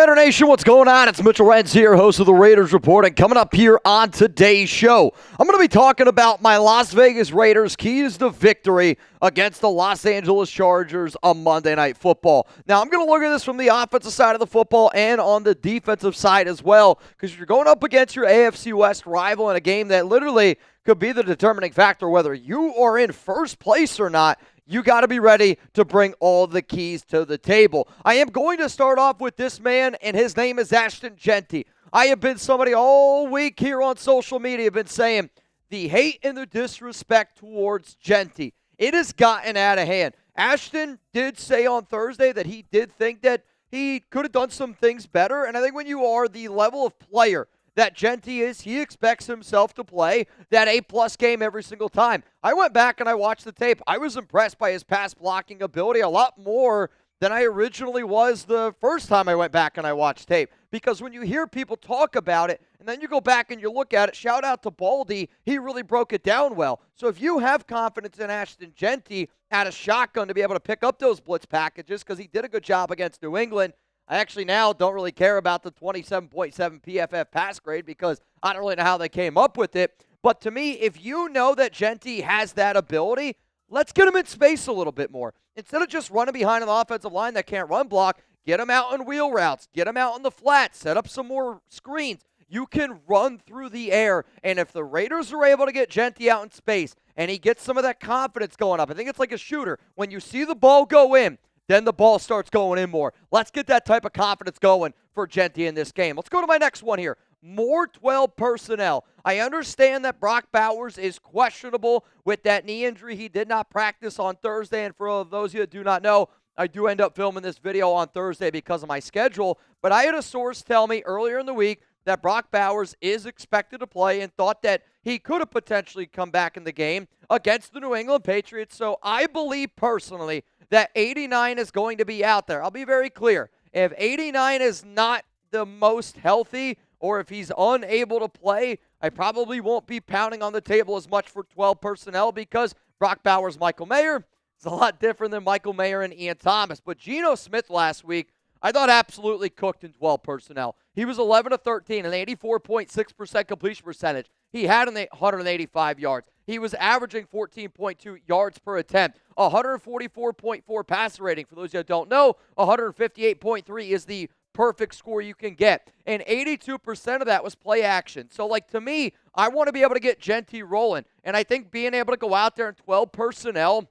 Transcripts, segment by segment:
Raider Nation, what's going on? It's Mitchell Renz here, host of the Raiders Report, and coming up here on today's show, I'm going to be talking about my Las Vegas Raiders' keys to victory against the Los Angeles Chargers on Monday Night Football. Now, I'm going to look at this from the offensive side of the football and on the defensive side as well, because you're going up against your AFC West rival in a game that literally could be the determining factor whether you are in first place or not. You got to be ready to bring all the keys to the table. I am going to start off with this man, and his name is Ashton Jeanty. I have been somebody all week here on social media, been saying the hate and the disrespect towards Jeanty. It has gotten out of hand. Ashton did say on Thursday that he did think that he could have done some things better, and I think when you are the level of player that Jeanty is, he expects himself to play that A-plus game every single time. I went back and I watched the tape. I was impressed by his pass blocking ability a lot more than I originally was the first time I went back and I watched tape. Because when you hear people talk about it, and then you go back and you look at it, shout out to Baldy, he really broke it down well. So if you have confidence in Ashton Jeanty at a shotgun to be able to pick up those blitz packages, because he did a good job against New England, I actually now don't really care about the 27.7 PFF pass grade because I don't really know how they came up with it. But to me, if you know that Jeanty has that ability, let's get him in space a little bit more. Instead of just running behind an offensive line that can't run block, get him out in wheel routes, get him out in the flat, set up some more screens. You can run through the air, and if the Raiders are able to get Jeanty out in space and he gets some of that confidence going up, I think it's like a shooter. When you see the ball go in, then the ball starts going in more. Let's get that type of confidence going for Jeanty in this game. Let's go to my next one here. More 12 personnel. I understand that Brock Bowers is questionable with that knee injury. He did not practice on Thursday, and for those of you that do not know, I do end up filming this video on Thursday because of my schedule, but I had a source tell me earlier in the week that Brock Bowers is expected to play and thought that he could have potentially come back in the game against the New England Patriots. So I believe personally that 89 is going to be out there. I'll be very clear. If 89 is not the most healthy or if he's unable to play, I probably won't be pounding on the table as much for 12 personnel because Brock Bowers, Michael Mayer is a lot different than Michael Mayer and Ian Thomas. But Geno Smith last week, I thought absolutely cooked in 12 personnel. He was 11 of 13, an 84.6% completion percentage. He had 185 yards. He was averaging 14.2 yards per attempt, 144.4 passer rating. For those who don't know, 158.3 is the perfect score you can get. And 82% of that was play action. So, to me, I want to be able to get Jeanty rolling. And I think being able to go out there in 12 personnel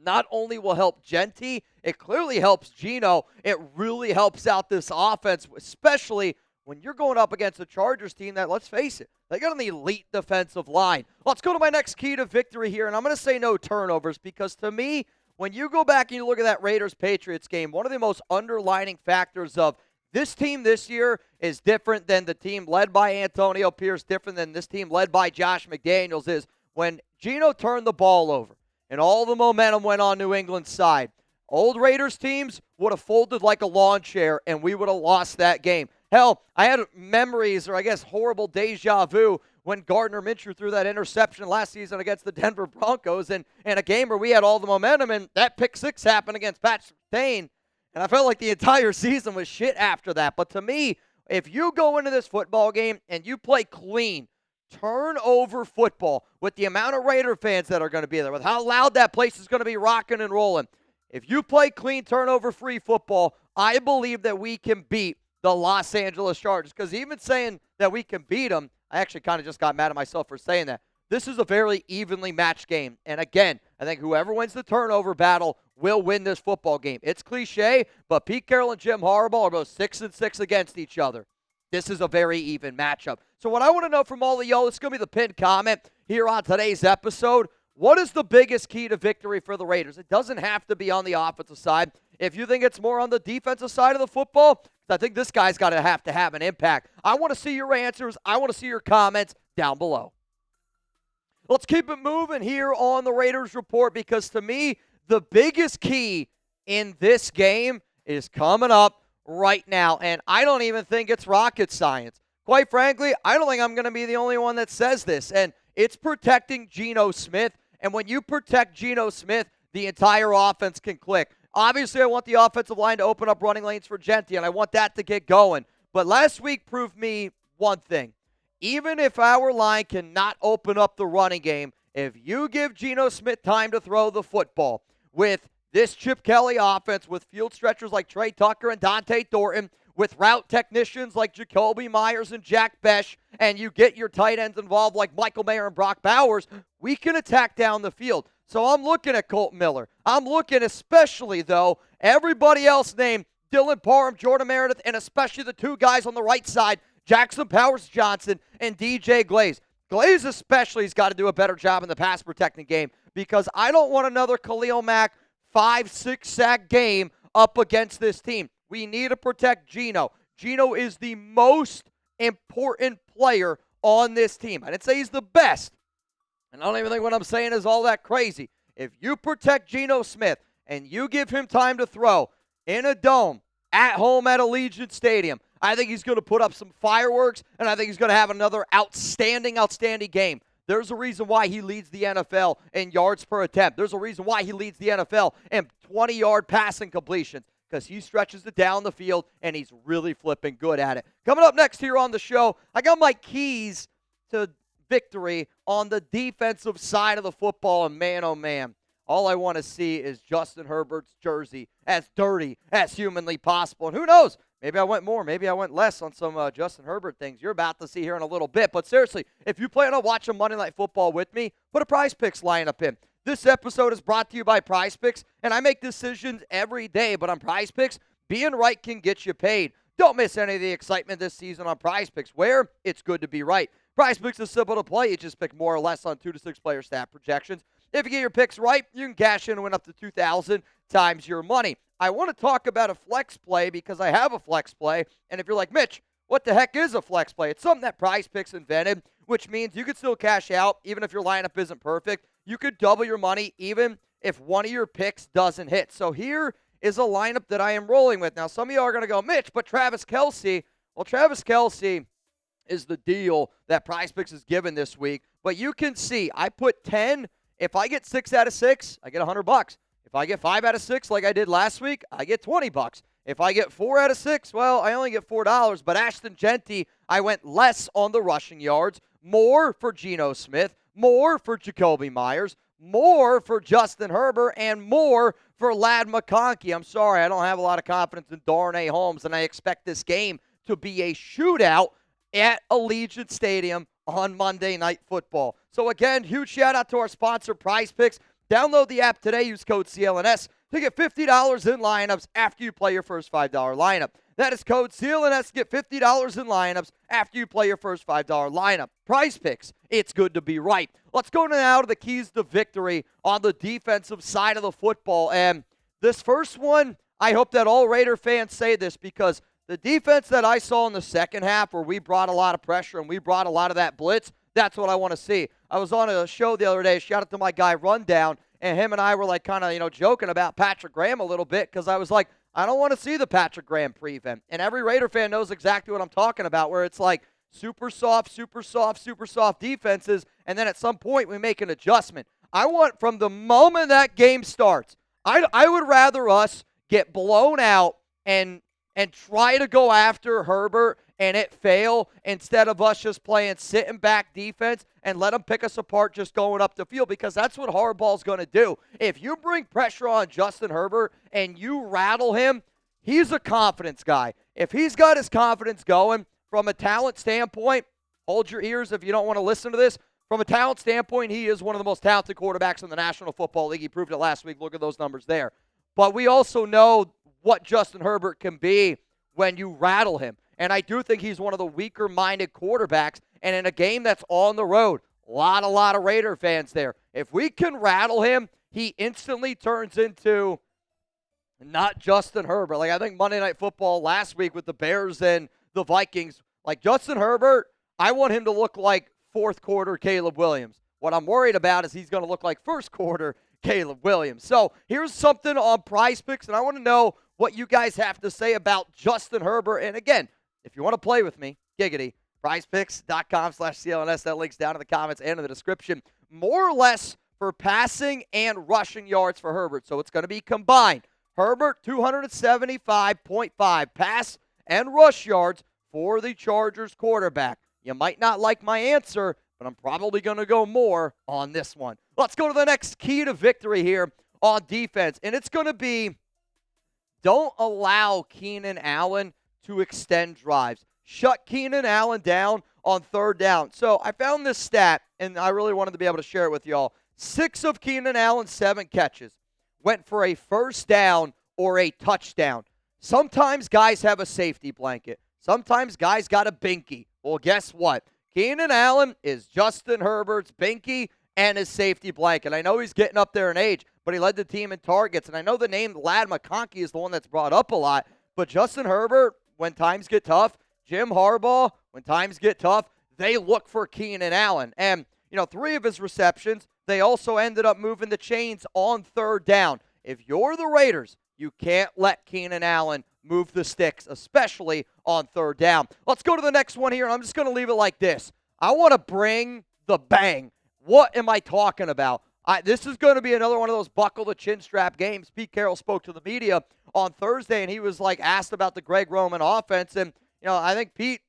not only will help Jeanty, it clearly helps Geno. It really helps out this offense, especially when you're going up against a Chargers team that, let's face it, they got an elite defensive line. Let's go to my next key to victory here, and I'm going to say no turnovers because to me, when you go back and you look at that Raiders-Patriots game, one of the most underlining factors of this team this year is different than the team led by Antonio Pierce, different than this team led by Josh McDaniels, is when Geno turned the ball over and all the momentum went on New England's side. Old Raiders teams would have folded like a lawn chair, and we would have lost that game. Hell, I had memories, or I guess horrible deja vu, when Gardner Minshew threw that interception last season against the Denver Broncos in a game where we had all the momentum, and that pick six happened against Pat Surtain, and I felt like the entire season was shit after that. But to me, if you go into this football game and you play clean, turnover football with the amount of Raider fans that are going to be there, with how loud that place is going to be rocking and rolling, if you play clean, turnover-free football, I believe that we can beat the Los Angeles Chargers. Because even saying that we can beat them, I actually kind of just got mad at myself for saying that. This is a very evenly matched game. And again, I think whoever wins the turnover battle will win this football game. It's cliche, but Pete Carroll and Jim Harbaugh are both 6-6 against each other. This is a very even matchup. So what I want to know from all of y'all, it's going to be the pinned comment here on today's episode. What is the biggest key to victory for the Raiders? It doesn't have to be on the offensive side. If you think it's more on the defensive side of the football, I think this guy's got to have an impact. I want to see your answers. I want to see your comments down below. Let's keep it moving here on the Raiders Report because to me, the biggest key in this game is coming up right now, and I don't even think it's rocket science. Quite frankly, I don't think I'm going to be the only one that says this, and it's protecting Geno Smith. And when you protect Geno Smith, the entire offense can click. Obviously, I want the offensive line to open up running lanes for Jeanty, and I want that to get going. But last week proved me one thing. Even if our line cannot open up the running game, if you give Geno Smith time to throw the football with this Chip Kelly offense, with field stretchers like Trey Tucker and Dante Thornton, with route technicians like Jacoby Myers and Jack Besh, and you get your tight ends involved like Michael Mayer and Brock Bowers, we can attack down the field. So I'm looking at Colt Miller. I'm looking especially, though, everybody else named Dylan Parham, Jordan Meredith, and especially the two guys on the right side, Jackson Powers-Johnson and DJ Glaze. Glaze especially has got to do a better job in the pass protecting game because I don't want another Khalil Mack 5-6 sack game up against this team. We need to protect Geno. Geno is the most important player on this team. I didn't say he's the best, and I don't even think what I'm saying is all that crazy. If you protect Geno Smith and you give him time to throw in a dome, at home at Allegiant Stadium, I think he's going to put up some fireworks, and I think he's going to have another outstanding game. There's a reason why he leads the NFL in yards per attempt. There's a reason why he leads the NFL in 20-yard passing completions, because he stretches it down the field, and he's really flipping good at it. Coming up next here on the show, I got my keys to victory on the defensive side of the football, and man, oh man, all I want to see is Justin Herbert's jersey as dirty as humanly possible. And who knows? Maybe I went more, maybe I went less on some Justin Herbert things you're about to see here in a little bit. But seriously, if you plan on watching Monday Night Football with me, put a PrizePicks lineup in. This episode is brought to you by PrizePicks, and I make decisions every day. But on PrizePicks, being right can get you paid. Don't miss any of the excitement this season on PrizePicks, where it's good to be right. PrizePicks is simple to play. You just pick more or less on 2 to 6 player stat projections. If you get your picks right, you can cash in and win up to 2,000 times your money. I want to talk about a flex play because I have a flex play. And if you're like, Mitch, what the heck is a flex play? It's something that PrizePicks invented, which means you can still cash out even if your lineup isn't perfect. You could double your money even if one of your picks doesn't hit. So here is a lineup that I am rolling with. Now, some of you are going to go, Mitch, but Travis Kelce. Well, Travis Kelce is the deal that PrizePicks is given this week. But you can see I put 10. If I get 6 out of 6, I get $100. If I get 5 out of 6 like I did last week, I get $20. If I get 4 out of 6, well, I only get $4. But Ashton Jeanty, I went less on the rushing yards, more for Geno Smith, more for Jacoby Myers, more for Justin Herbert, and more for Ladd McConkey. I'm sorry, I don't have a lot of confidence in Darnay Holmes, and I expect this game to be a shootout at Allegiant Stadium on Monday Night Football. So again, huge shout out to our sponsor, PrizePicks. Download the app today. Use code CLNS to get $50 in lineups after you play your first $5 lineup. That is code CLNS to get $50 in lineups after you play your first $5 lineup. PrizePicks, it's good to be right. Let's go now to the keys to victory on the defensive side of the football. And this first one, I hope that all Raider fans say this, because the defense that I saw in the second half, where we brought a lot of pressure and we brought a lot of that blitz, that's what I want to see. I was on a show the other day, shout out to my guy Rundown, and him and I were like kind of, joking about Patrick Graham a little bit, because I was like, I don't want to see the Patrick Graham prevent. And every Raider fan knows exactly what I'm talking about, where it's like super soft defenses, and then at some point we make an adjustment. I want, from the moment that game starts, I would rather us get blown out and try to go after Herbert and it fail, instead of us just playing sitting back defense and let them pick us apart just going up the field, because that's what Harbaugh's going to do. If you bring pressure on Justin Herbert and you rattle him, he's a confidence guy. If he's got his confidence going from a talent standpoint, hold your ears if you don't want to listen to this. From a talent standpoint, he is one of the most talented quarterbacks in the National Football League. He proved it last week. Look at those numbers there. But we also know what Justin Herbert can be when you rattle him. And I do think he's one of the weaker-minded quarterbacks. And in a game that's on the road, a lot of Raider fans there. If we can rattle him, he instantly turns into not Justin Herbert. Like, I think Monday Night Football last week with the Bears and the Vikings, like Justin Herbert, I want him to look like fourth quarter Caleb Williams. What I'm worried about is he's going to look like first quarter Caleb Williams. So here's something on PrizePicks, and I want to know what you guys have to say about Justin Herbert. And again, if you want to play with me, giggity, prizepicks.com/CLNS. That link's down in the comments and in the description. More or less for passing and rushing yards for Herbert. So it's going to be combined Herbert, 275.5 pass and rush yards for the Chargers quarterback. You might not like my answer, but I'm probably going to go more on this one. Let's go to the next key to victory here on defense, and it's going to be don't allow Keenan Allen to extend drives. Shut Keenan Allen down on third down. So I found this stat, and I really wanted to be able to share it with y'all. 6 of Keenan Allen's 7 catches went for a first down or a touchdown. Sometimes guys have a safety blanket. Sometimes guys got a binky. Well, guess what? Keenan Allen is Justin Herbert's binky and his safety blanket. I know he's getting up there in age, but he led the team in targets. And I know the name Lad McConkey is the one that's brought up a lot. But Justin Herbert, when times get tough, Jim Harbaugh, when times get tough, they look for Keenan Allen. And, 3 of his receptions, they also ended up moving the chains on third down. If you're the Raiders, you can't let Keenan Allen move the sticks, especially on third down. Let's go to the next one here, and I'm just going to leave it like this. I want to bring the bang. What am I talking about? This is going to be another one of those buckle the chin strap games. Pete Carroll spoke to the media on Thursday, and he was asked about the Greg Roman offense. And, I think Pete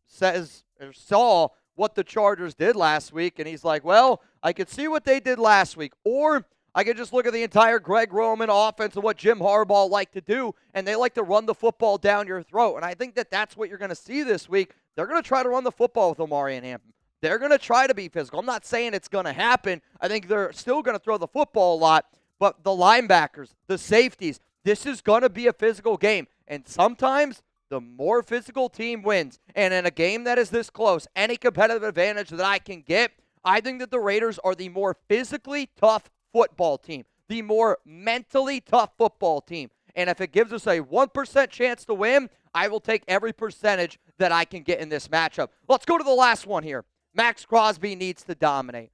saw what the Chargers did last week, and he's like, well, I could see what they did last week. Or I could just look at the entire Greg Roman offense and what Jim Harbaugh liked to do, and they like to run the football down your throat. And I think that's what you're going to see this week. They're going to try to run the football with Omari and Hampton. They're going to try to be physical. I'm not saying it's going to happen. I think they're still going to throw the football a lot, but the linebackers, the safeties, this is going to be a physical game. And sometimes the more physical team wins. And in a game that is this close, any competitive advantage that I can get, I think that the Raiders are the more physically tough football team, the more mentally tough football team. And if it gives us a 1% chance to win, I will take every percentage that I can get in this matchup. Let's go to the last one here. Maxx Crosby needs to dominate.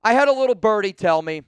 I had a little birdie tell me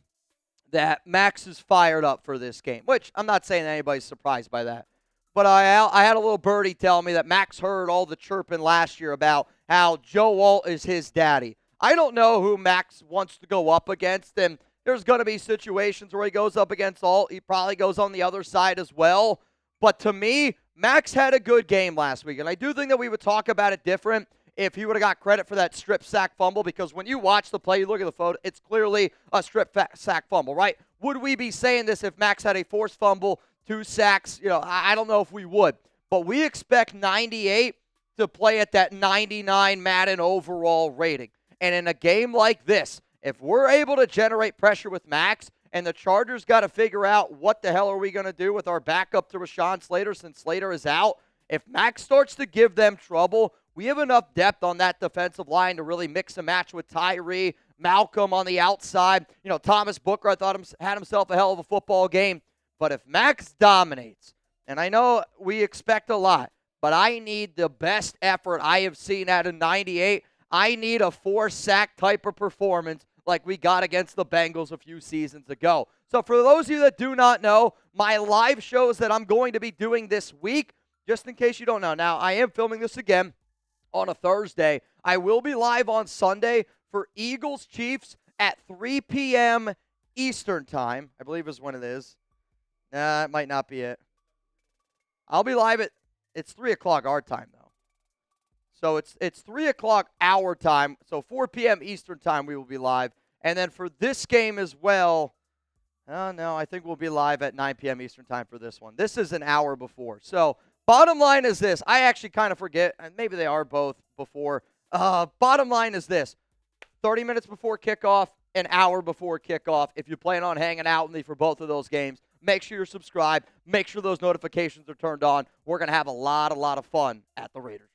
that Maxx is fired up for this game, which I'm not saying anybody's surprised by that. But I had a little birdie tell me that Maxx heard all the chirping last year about how Joe Alt is his daddy. I don't know who Maxx wants to go up against, and there's going to be situations where he goes up against Alt. He probably goes on the other side as well. But to me, Maxx had a good game last week, and I do think that we would talk about it different if he would have got credit for that strip sack fumble, because when you watch the play, you look at the photo, it's clearly a strip sack fumble, right? Would we be saying this if Maxx had a forced fumble, 2 sacks? I don't know if we would. But we expect 98 to play at that 99 Madden overall rating. And in a game like this, if we're able to generate pressure with Maxx, and the Chargers got to figure out what the hell are we going to do with our backup to Rashawn Slater since Slater is out, if Maxx starts to give them trouble, we have enough depth on that defensive line to really mix and match with Tyree, Malcolm on the outside. Thomas Booker, I thought had himself a hell of a football game. But if Maxx dominates, and I know we expect a lot, but I need the best effort I have seen out of 98. I need a 4-sack type of performance like we got against the Bengals a few seasons ago. So for those of you that do not know, my live shows that I'm going to be doing this week, just in case you don't know. Now, I am filming this again on a Thursday. I will be live on Sunday for Eagles-Chiefs at 3 p.m. Eastern time, I believe is when it is. It might not be it. I'll be live it's 3 o'clock our time, though. So it's 3 o'clock our time, so 4 p.m. Eastern time we will be live. And then for this game as well, no, I think we'll be live at 9 p.m. Eastern time for this one. This is an hour before. So bottom line is this. I actually kind of forget, and maybe they are both before. Bottom line is this. 30 minutes before kickoff, an hour before kickoff. If you plan on hanging out with me for both of those games, make sure you're subscribed. Make sure those notifications are turned on. We're going to have a lot of fun at the Raiders.